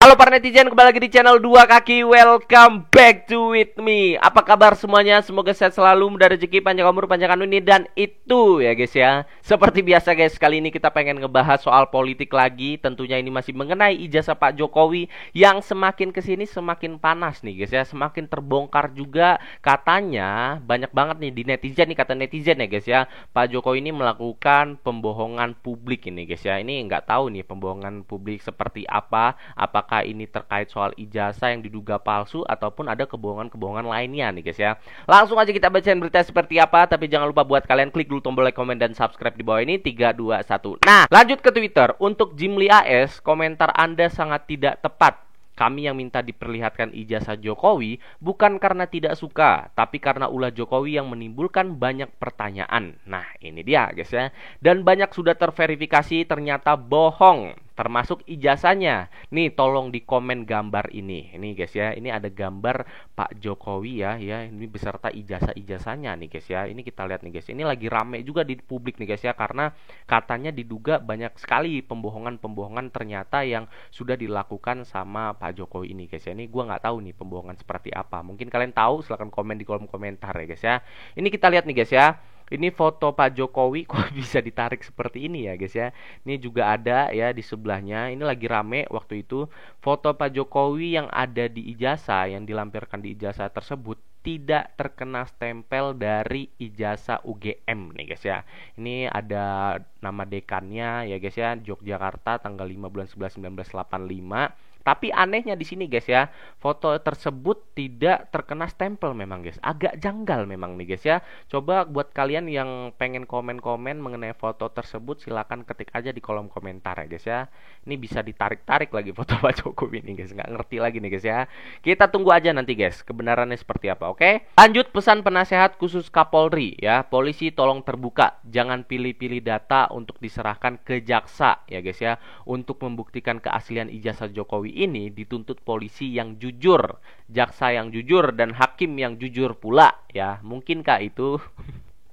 Halo para netizen, kembali lagi di channel Dua Kaki. Welcome back to with me. Apa kabar semuanya? Semoga sehat selalu, mudah rezeki, panjang umur, panjang anu ini dan itu ya guys ya. Seperti biasa guys, kali ini kita pengen ngebahas soal politik lagi. Tentunya ini masih mengenai ijazah Pak Jokowi yang semakin kesini semakin panas nih guys ya. Semakin terbongkar juga katanya banyak banget nih di netizen nih, kata netizen ya guys ya. Pak Jokowi ini melakukan pembohongan publik ini guys ya. Ini nggak tahu nih pembohongan publik seperti apa. Apakah ini terkait soal ijazah yang diduga palsu ataupun ada kebohongan-kebohongan lainnya nih guys ya. Langsung aja kita bacain berita seperti apa, tapi jangan lupa buat kalian klik dulu tombol like, komen, dan subscribe di bawah ini. 3, 2, 1. Nah, lanjut ke Twitter. Untuk Jimli AS, komentar Anda sangat tidak tepat. Kami yang minta diperlihatkan ijazah Jokowi bukan karena tidak suka, tapi karena ulah Jokowi yang menimbulkan banyak pertanyaan. Nah, ini dia guys ya. Dan banyak sudah terverifikasi ternyata bohong, termasuk ijazahnya. Nih, tolong di komen gambar ini. Ini guys ya, ini ada gambar Pak Jokowi ya, ini beserta ijazahnya nih guys ya. Ini kita lihat nih guys. Ini lagi rame juga di publik nih guys ya, karena katanya diduga banyak sekali pembohongan-pembohongan ternyata yang sudah dilakukan sama Pak Jokowi ini guys ya. Ini gue nggak tahu nih pembohongan seperti apa. Mungkin kalian tahu, silahkan komen di kolom komentar ya guys ya. Ini kita lihat nih guys ya. Ini foto Pak Jokowi kok bisa ditarik seperti ini ya guys ya. Ini juga ada ya di sebelahnya. Ini lagi rame waktu itu. Foto Pak Jokowi yang ada di ijazah, yang dilampirkan di ijazah tersebut tidak terkena stempel dari ijazah UGM nih guys ya. Ini ada nama dekannya ya guys ya, Yogyakarta, tanggal 5 bulan 11 1985. Tapi anehnya di sini guys ya, foto tersebut tidak terkena stempel memang guys. Agak janggal memang nih guys ya. Coba buat kalian yang pengen komen-komen mengenai foto tersebut, silakan ketik aja di kolom komentar ya guys ya. Ini bisa ditarik-tarik lagi foto Pak Jokowi nih guys. Nggak ngerti lagi nih guys ya. Kita tunggu aja nanti guys kebenarannya seperti apa, oke? Lanjut, pesan penasehat khusus Kapolri ya. Polisi tolong terbuka, jangan pilih-pilih data untuk diserahkan ke jaksa ya guys ya. Untuk membuktikan keaslian ijazah Jokowi ini dituntut polisi yang jujur, jaksa yang jujur, dan hakim yang jujur pula ya. Mungkinkah itu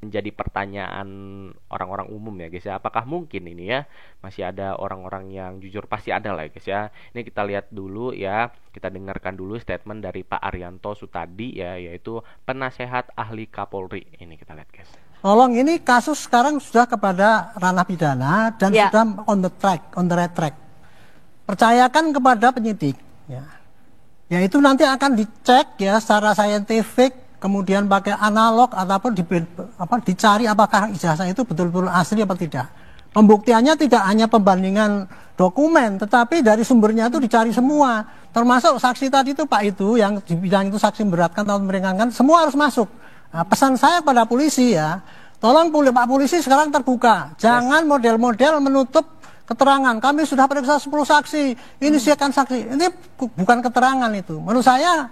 menjadi pertanyaan orang-orang umum ya guys ya. Apakah mungkin ini ya masih ada orang-orang yang jujur? Pasti ada lah ya guys ya. Ini kita lihat dulu ya, kita dengarkan dulu statement dari Pak Arianto Sutadi ya, yaitu penasehat ahli Kapolri. Ini kita lihat guys. Tolong, ini kasus sekarang sudah kepada ranah pidana dan sudah on the right track. Percayakan kepada penyidik ya. Yaitu nanti akan dicek ya secara saintifik, kemudian pakai analog ataupun dicari apakah ijazah itu betul-betul asli apa tidak. Pembuktiannya tidak hanya pembandingan dokumen, tetapi dari sumbernya itu dicari semua. Termasuk saksi tadi itu Pak itu yang dibilang itu saksi memberatkan atau meringankan, semua harus masuk. Nah, pesan saya pada polisi ya, tolong Pak polisi sekarang terbuka. Jangan model-model menutup keterangan. Kami sudah periksa 10 saksi, ini siapkan saksi. Ini bukan keterangan itu. Menurut saya,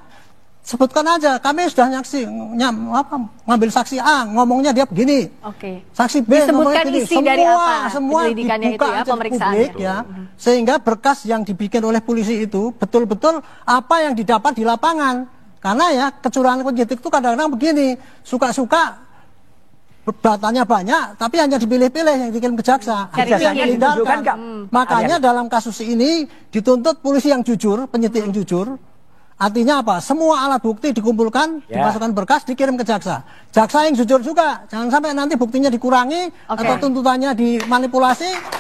sebutkan aja, kami sudah ngambil saksi A, ngomongnya dia begini. Oke. Saksi B ngomongnya begini. semua, dari apa? Semua dibuka itu ya, publik ya. Sehingga berkas yang dibikin oleh polisi itu betul-betul apa yang didapat di lapangan. Karena ya kecurangan penyidik itu kadang-kadang begini, suka-suka datanya banyak, tapi hanya dipilih-pilih yang dikirim ke jaksa. Makanya dalam kasus ini dituntut polisi yang jujur, penyidik yang jujur. Artinya apa? Semua alat bukti dikumpulkan, dimasukkan berkas, dikirim ke jaksa. Jaksa yang jujur juga, jangan sampai nanti buktinya dikurangi atau tuntutannya dimanipulasi.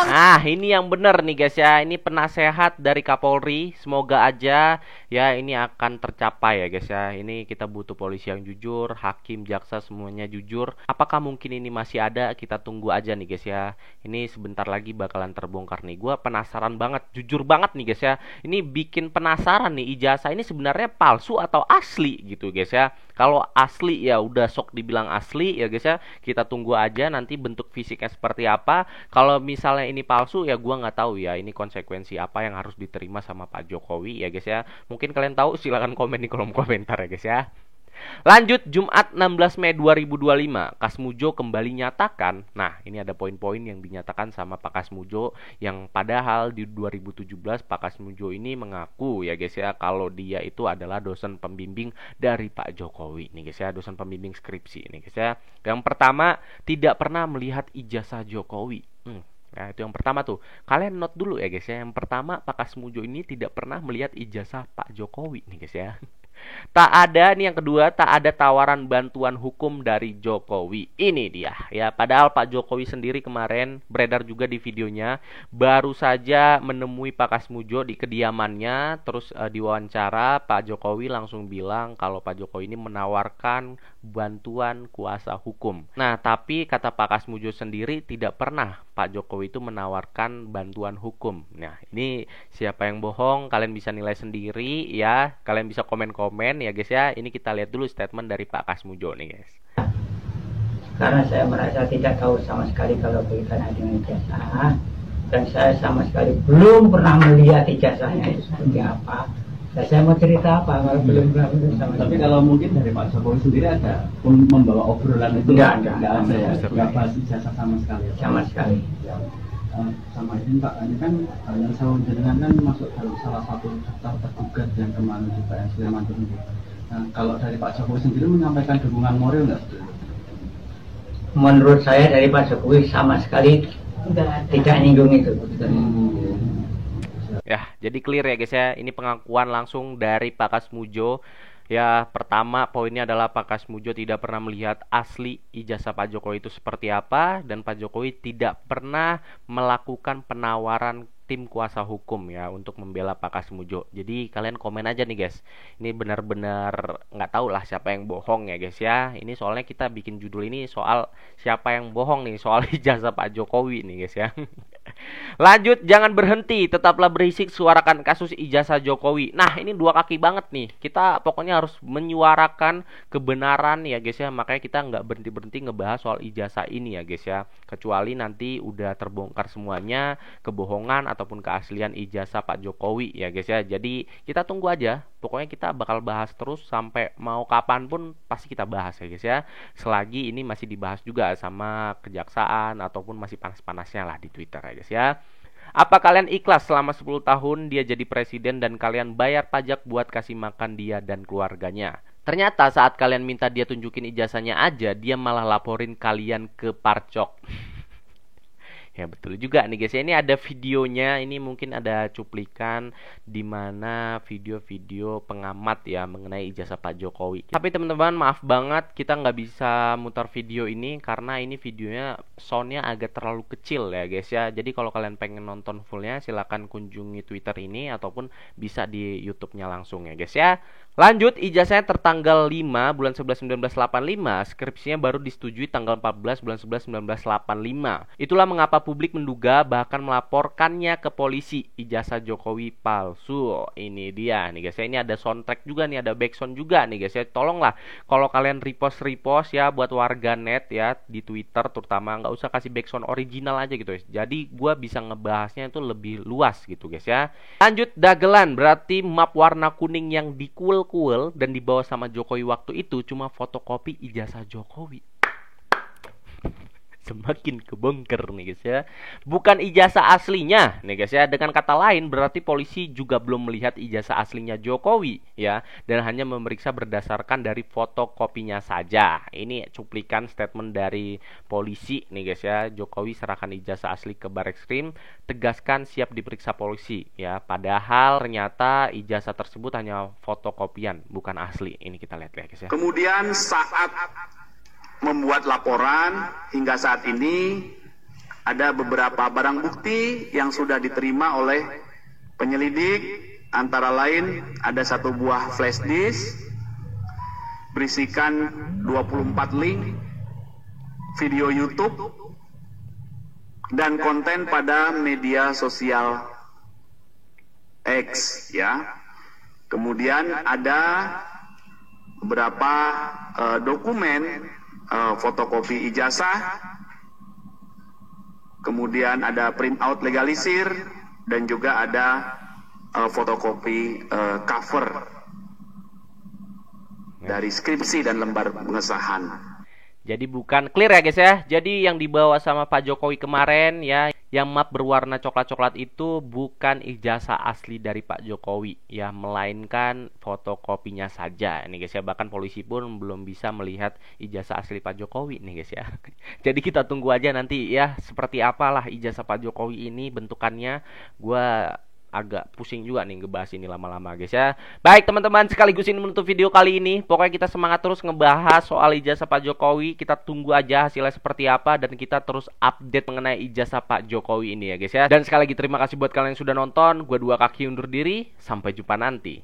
Nah, ini yang benar nih guys ya. Ini penasehat dari Kapolri. Semoga aja ya ini akan tercapai ya guys ya. Ini kita butuh polisi yang jujur, hakim, jaksa semuanya jujur. Apakah mungkin ini masih ada? Kita tunggu aja nih guys ya. Ini sebentar lagi bakalan terbongkar nih. Gua penasaran banget, jujur banget nih guys ya. Ini bikin penasaran nih, ijazah ini sebenarnya palsu atau asli gitu guys ya. Kalau asli ya udah sok dibilang asli ya guys ya. Kita tunggu aja nanti bentuk fisiknya seperti apa. Kalau misalnya ini palsu ya gua nggak tahu ya ini konsekuensi apa yang harus diterima sama Pak Jokowi ya guys ya. Mungkin kalian tahu, silahkan komen di kolom komentar ya guys ya. Lanjut, Jumat 16 Mei 2025, Kasmujo kembali nyatakan. Nah, ini ada poin-poin yang dinyatakan sama Pak Kasmujo, yang padahal di 2017 Pak Kasmujo ini mengaku ya guys ya, kalau dia itu adalah dosen pembimbing dari Pak Jokowi nih guys ya, dosen pembimbing skripsi nih guys ya. Yang pertama, tidak pernah melihat ijazah Jokowi. Nah, itu yang pertama tuh. Kalian note dulu ya guys ya. Yang pertama, Pak Kasmujo ini tidak pernah melihat ijazah Pak Jokowi nih guys ya. Tak ada nih yang kedua, tak ada tawaran bantuan hukum dari Jokowi. Ini dia ya. Padahal Pak Jokowi sendiri kemarin beredar juga di videonya baru saja menemui Pak Kasmujo di kediamannya, terus diwawancara Pak Jokowi langsung bilang kalau Pak Jokowi ini menawarkan bantuan kuasa hukum. Nah, tapi kata Pak Kasmujo sendiri tidak pernah Pak Jokowi itu menawarkan bantuan hukum. Nah, ini siapa yang bohong? Kalian bisa nilai sendiri ya. Kalian bisa komen-komen ya guys ya. Ini kita lihat dulu statement dari Pak Kasmujo nih guys. Karena saya merasa tidak tahu sama sekali kalau berkaitan dengan ijazah, dan saya sama sekali belum pernah melihat ijazahnya itu seperti apa. Dan saya mau cerita apa kalau belum pernah melihat sama. Tapi kalau mungkin dari Pak Jokowi sendiri ada membawa obrolan itu? Enggak ada ya. Enggak bahas ijazah sama sekali. Sama sekali. Ya. Sama ini Pak, ini kan yang saya jenengan kan masuk dalam salah satu daftar tergugat yang kemarin juga yang Sleman itu. Nah, kalau dari Pak Jokowi sendiri menyampaikan dukungan moral nggak? Menurut saya dari Pak Jokowi sama sekali tidak nyinggung itu. Ya, jadi clear ya guys ya. Ini pengakuan langsung dari Pak Kasmujo. Ya, pertama poinnya adalah Pak Kasmujo tidak pernah melihat asli ijazah Pak Jokowi itu seperti apa, dan Pak Jokowi tidak pernah melakukan penawaran tim kuasa hukum ya untuk membela Pak Kasmujo. Jadi kalian komen aja nih guys. Ini benar-benar nggak tahu lah siapa yang bohong ya guys ya. Ini soalnya kita bikin judul ini soal siapa yang bohong nih, soal ijazah Pak Jokowi nih guys ya. Lanjut, jangan berhenti, tetaplah berisik, suarakan kasus ijazah Jokowi. Nah, ini dua kaki banget nih. Kita pokoknya harus menyuarakan kebenaran ya guys ya. Makanya kita nggak berhenti-berhenti ngebahas soal ijazah ini ya guys ya. Kecuali nanti udah terbongkar semuanya kebohongan ataupun keaslian ijazah Pak Jokowi ya guys ya. Jadi kita tunggu aja. Pokoknya kita bakal bahas terus sampai mau kapanpun pasti kita bahas ya guys ya. Selagi ini masih dibahas juga sama kejaksaan ataupun masih panas-panasnya lah di Twitter ya guys ya. Apa kalian ikhlas selama 10 tahun dia jadi presiden dan kalian bayar pajak buat kasih makan dia dan keluarganya? Ternyata saat kalian minta dia tunjukin ijazahnya aja, dia malah laporin kalian ke Parcok. Ya betul juga nih guys ya. Ini ada videonya. Ini mungkin ada cuplikan di mana video-video pengamat ya mengenai ijazah Pak Jokowi. Tapi teman-teman maaf banget kita nggak bisa mutar video ini karena ini videonya soundnya agak terlalu kecil ya guys ya. Jadi kalau kalian pengen nonton fullnya silahkan kunjungi Twitter ini ataupun bisa di YouTube-nya langsung ya guys ya. Lanjut, ijazahnya tertanggal 5 bulan 11 1985, skripsinya baru disetujui tanggal 14 bulan 11 1985. Itulah mengapa publik menduga bahkan melaporkannya ke polisi ijazah Jokowi palsu. Ini dia nih guys ya, ini ada soundtrack juga nih, ada backsound juga nih guys ya. Tolonglah kalau kalian repost ya buat warga net ya di Twitter terutama, nggak usah kasih backsound original aja gitu guys. Jadi gua bisa ngebahasnya itu lebih luas gitu guys ya. Lanjut, dagelan berarti map warna kuning yang dikuel dan dibawa sama Jokowi waktu itu cuma fotokopi ijazah Jokowi. Semakin kebongkar nih guys ya. Bukan ijazah aslinya nih guys ya. Dengan kata lain berarti polisi juga belum melihat ijazah aslinya Jokowi ya, dan hanya memeriksa berdasarkan dari fotokopinya saja. Ini cuplikan statement dari polisi nih guys ya. Jokowi serahkan ijazah asli ke Barreskrim, tegaskan siap diperiksa polisi ya. Padahal ternyata ijazah tersebut hanya fotokopian bukan asli. Ini kita lihat ya guys ya. Kemudian saat membuat laporan hingga saat ini ada beberapa barang bukti yang sudah diterima oleh penyelidik, antara lain ada satu buah flash disk berisikan 24 link video YouTube dan konten pada media sosial X ya. Kemudian ada beberapa dokumen fotokopi ijazah, kemudian ada print out legalisir, dan juga ada fotokopi cover dari skripsi dan lembar pengesahan. Jadi bukan, clear ya guys ya. Jadi yang dibawa sama Pak Jokowi kemarin ya, yang map berwarna coklat-coklat itu bukan ijazah asli dari Pak Jokowi ya, melainkan fotokopinya saja nih guys ya. Bahkan polisi pun belum bisa melihat ijazah asli Pak Jokowi nih guys ya. Jadi kita tunggu aja nanti ya seperti apalah ijazah Pak Jokowi ini bentukannya. Gua agak pusing juga nih ngebahas ini lama-lama guys ya. Baik teman-teman, sekaligus ini menutup video kali ini. Pokoknya kita semangat terus ngebahas soal ijazah Pak Jokowi. Kita tunggu aja hasilnya seperti apa, dan kita terus update mengenai ijazah Pak Jokowi ini ya guys ya. Dan sekali lagi terima kasih buat kalian yang sudah nonton. Gua Dua Kaki undur diri, sampai jumpa nanti.